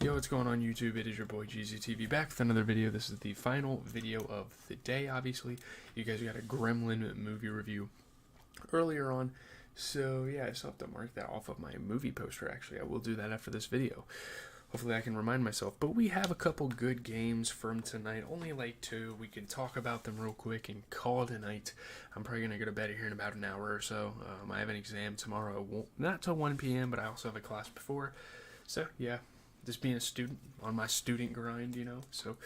Yo, what's going on YouTube? It is your boy GZTV back with another video. This is the final video of the day, obviously. You guys got a Gremlin movie review earlier on. So yeah, I still have to mark that off of my movie poster, actually. I will do that after this video. Hopefully I can remind myself. But we have a couple good games from tonight. Only like two. We can talk about them real quick and call it a night. I'm probably going to go to bed here in about an hour or so. I have an exam tomorrow. Not till 1 p.m., but I also have a class before. So yeah. Just being a student on my student grind, you know. So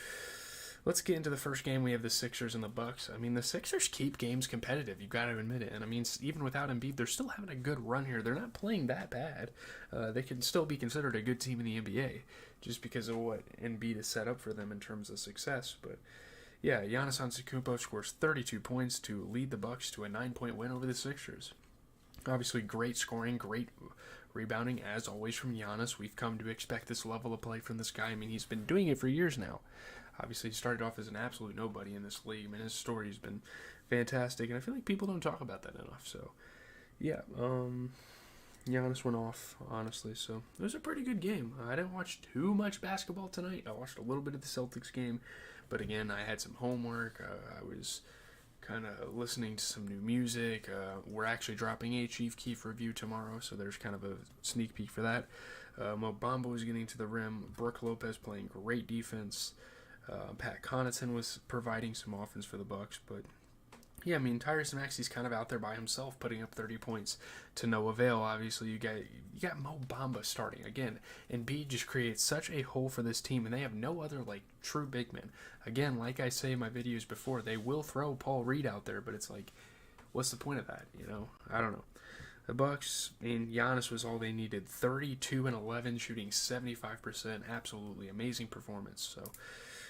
let's get into the first game. We have the Sixers and the Bucks. I mean, the Sixers keep games competitive. You've got to admit it. And I mean, even without Embiid, they're still having a good run here. They're not playing that bad. They can still be considered a good team in the NBA just because of what Embiid has set up for them in terms of success. But yeah, Giannis Antetokounmpo scores 32 points to lead the Bucks to a 9-point win over the Sixers. Obviously, great scoring, great rebounding, as always, from Giannis. We've come to expect this level of play from this guy. I mean, he's been doing it for years now. Obviously, he started off as an absolute nobody in this league. I mean, his story's been fantastic, and I feel like people don't talk about that enough. So, yeah, Giannis went off, honestly. So, it was a pretty good game. I didn't watch too much basketball tonight. I watched a little bit of the Celtics game, but again, I had some homework. I was kind of listening to some new music. We're actually dropping a Chief Keef review tomorrow, so there's kind of a sneak peek for that. Mo Bamba was getting to the rim. Brook Lopez playing great defense. Pat Connaughton was providing some offense for the Bucks, but yeah, I mean, Tyrese Maxey's kind of out there by himself, putting up 30 points to no avail. Obviously, you got Mo Bamba starting again, and Embiid just creates such a hole for this team, and they have no other like true big men. Again, like I say in my videos before, they will throw Paul Reed out there, but it's like, what's the point of that? You know, I don't know. The Bucks, I mean, Giannis was all they needed. 32 and 11, shooting 75%. Absolutely amazing performance. So,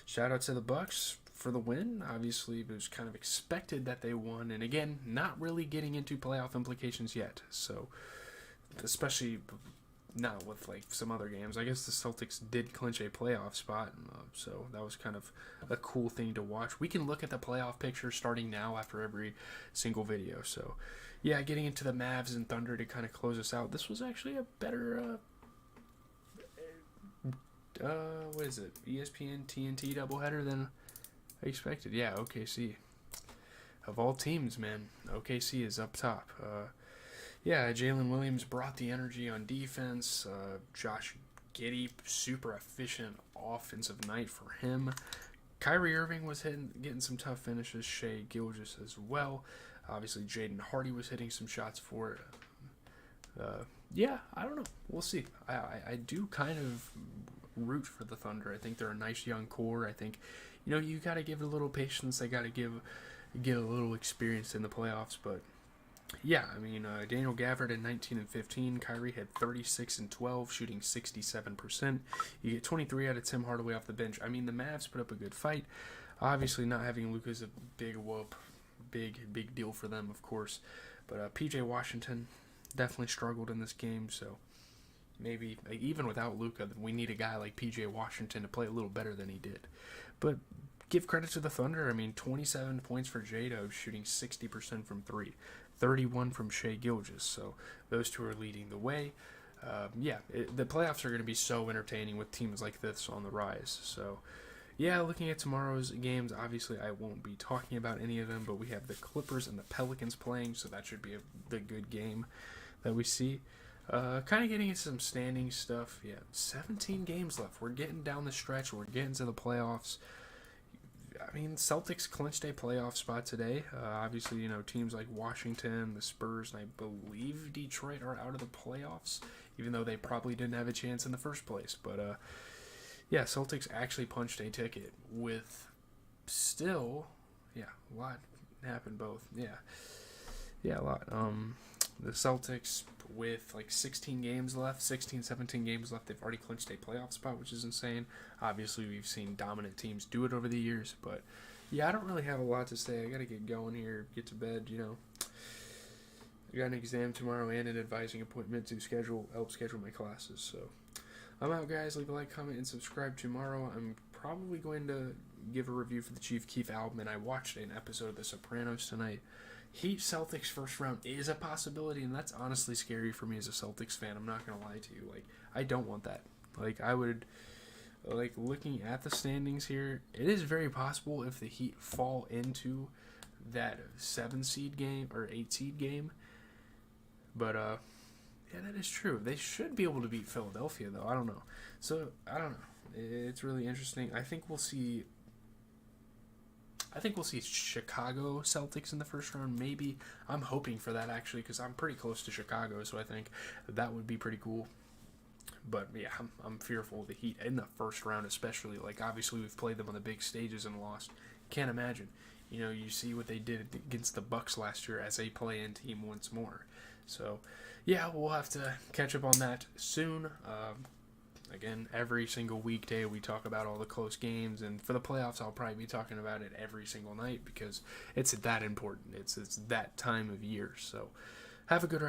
shout out to the Bucks for the win. Obviously, it was kind of expected that they won, and again, not really getting into playoff implications yet. So, especially not with like some other games. I guess the Celtics did clinch a playoff spot, so that was kind of a cool thing to watch. We can look at the playoff picture starting now after every single video. So, yeah, getting into the Mavs and Thunder to kind of close us out. This was actually a better what is it? ESPN TNT doubleheader than I expected. Yeah, OKC. Of all teams, man, OKC is up top. Yeah, Jalen Williams brought the energy on defense. Josh Giddey, super efficient offensive night for him. Kyrie Irving was getting some tough finishes. Shai Gilgeous as well. Obviously, Jaden Hardy was hitting some shots for it. Yeah, I don't know. We'll see. I do kind of root for the Thunder. I think they're a nice young core. I think, you know, you got to give it a little patience. They got to get a little experience in the playoffs. But yeah, I mean, Daniel Gafford at 19 and 15. Kyrie had 36 and 12, shooting 67%. You get 23 out of Tim Hardaway off the bench. I mean, the Mavs put up a good fight. Obviously, not having Luka is a big whoop. Big deal for them, of course. But PJ Washington definitely struggled in this game, so maybe even without Luka, we need a guy like PJ Washington to play a little better than he did. But give credit to the Thunder. I mean, 27 points for Jado, shooting 60% from 3, 31 from Shai Gilgeous. So those two are leading the way. The playoffs are going to be so entertaining with teams like this on the rise. So yeah, looking at tomorrow's games, obviously I won't be talking about any of them, but we have the Clippers and the Pelicans playing, so that should be the good game that we see. Kind of getting into some standing stuff. Yeah, 17 games left. We're getting down the stretch. We're getting to the playoffs. I mean, Celtics clinched a playoff spot today. Obviously, you know, teams like Washington, the Spurs, and I believe Detroit are out of the playoffs, even though they probably didn't have a chance in the first place. But, yeah, Celtics actually punched a ticket with still, yeah, a lot happened both. Yeah, a lot. The Celtics with like 16 games left, 16, 17 games left, they've already clinched a playoff spot, which is insane. Obviously, we've seen dominant teams do it over the years, but yeah, I don't really have a lot to say. I got to get going here, get to bed, you know. I got an exam tomorrow and an advising appointment to help schedule my classes, so I'm out, guys. Leave a like, comment, and subscribe tomorrow. I'm probably going to give a review for the Chief Keef album, and I watched an episode of The Sopranos tonight. Heat Celtics first round is a possibility, and that's honestly scary for me as a Celtics fan. I'm not going to lie to you. Like, I don't want that. Like, I would like looking at the standings here, it is very possible if the Heat fall into that 7 seed game or 8 seed game. But yeah, that is true. They should be able to beat Philadelphia, though. I don't know. So I don't know. It's really interesting. I think we'll see Chicago Celtics in the first round. Maybe. I'm hoping for that, actually, because I'm pretty close to Chicago, so I think that would be pretty cool. But yeah, I'm fearful of the Heat in the first round, especially. Like, obviously, we've played them on the big stages and lost. Can't imagine. You know, you see what they did against the Bucks last year as a play-in team once more. So, yeah, we'll have to catch up on that soon. Again, every single weekday we talk about all the close games, and for the playoffs I'll probably be talking about it every single night because it's that important. It's that time of year. So, have a good rest.